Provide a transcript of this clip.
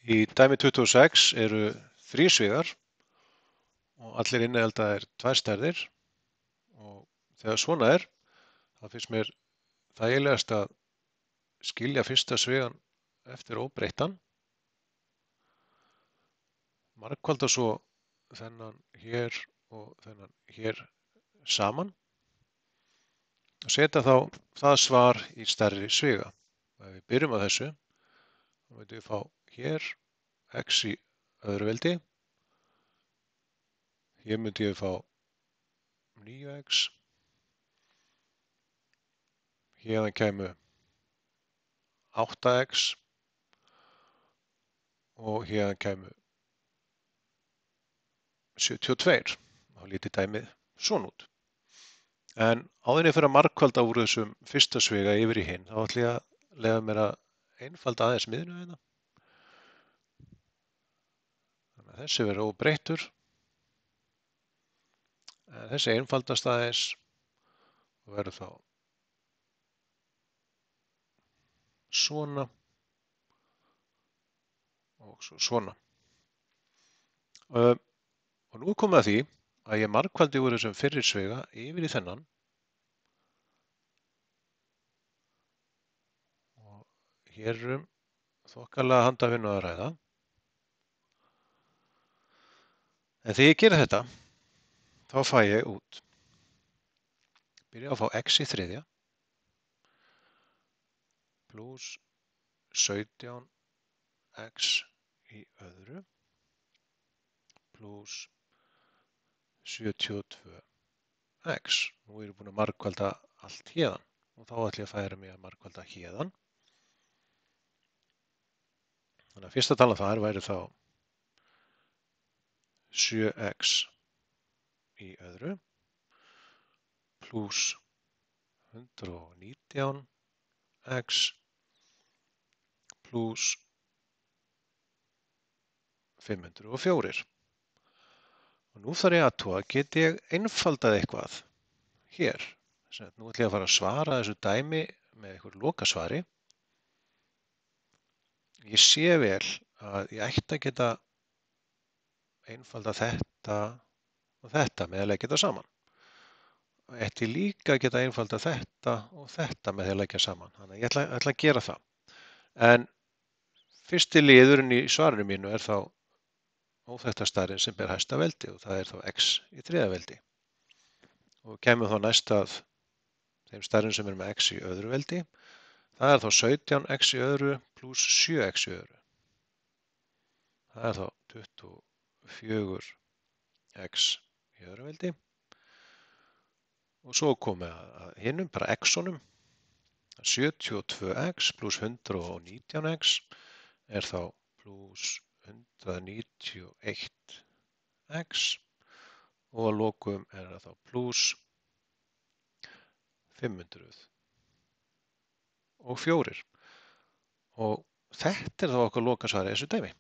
Í dæmi 26 eru 3 svigar og allir innihaldaðir 2 stærðir og þegar svona er, þá finnst mér þægilegast að skilja fyrsta svigan eftir óbreyttan, margfalda svo þennan hér og þennan hér saman og setja þá það svar í stærri sviga. Ef við byrjum á þessu, þá myndum við fá hér x í öðru veldi. Hér myndi ég fá 9x. Hérðan kæmu 8x og hérðan kæmu 72. Þá líti dæmið svona út. En áður en ég fer að margfalda úr þessum fyrsta sviga yfir í hinn, þá ætla ég að leyfa mér að einfalda aðeins miðjuna hérna. Þannig að þessi verður óbreyttur. En þessi einfaldast aðeins og verður þá svona og svo svona. Og nú er komið að því að ég margfaldi úr þessum fyrri sviga yfir í þennan og hér þokkalega handavinnu að ræða. En þegar ég gera þetta, þá fæ ég út. Byrja að fá x í þriðja pluss 17x í öðru pluss 72x. Nú er ég búin að margfalda allt hérðan og þá ætla ég að færa mig að margfalda hérðan. Þannig að fyrsta talan þar væri þá 7x í öðru pluss 119x pluss 504. Og nú þarf ég að athuga, get ég einfaldað eitthvað hér. Nú ætla ég að fara að svara þessu dæmi með einhverju lokasvari. Ég sé vel að ég ætti að geta einfaldað þetta og þetta með að leggja þetta saman. Og ætti líka að geta einfaldað þetta og þetta með að leggja saman. Þannig að ég ætla að gera það. En fyrsti liðurinn í svarinu mínu er þá óþekkta stærðin sem ber hæsta veldi og það er þá x í þriðja veldi. Og kemur þá næst að þeim stærðum sem er með x í öðru veldi. Það er þá 17x í öðru pluss 7x í öðru. Það er þá 24x í öðru veldi. Og svo komið að hinum, bara x-unum. 72x pluss 119x er þá pluss 191x og að lokum er það þá pluss 504. Og þetta er þá okkar lokasvari í þessu dæmi.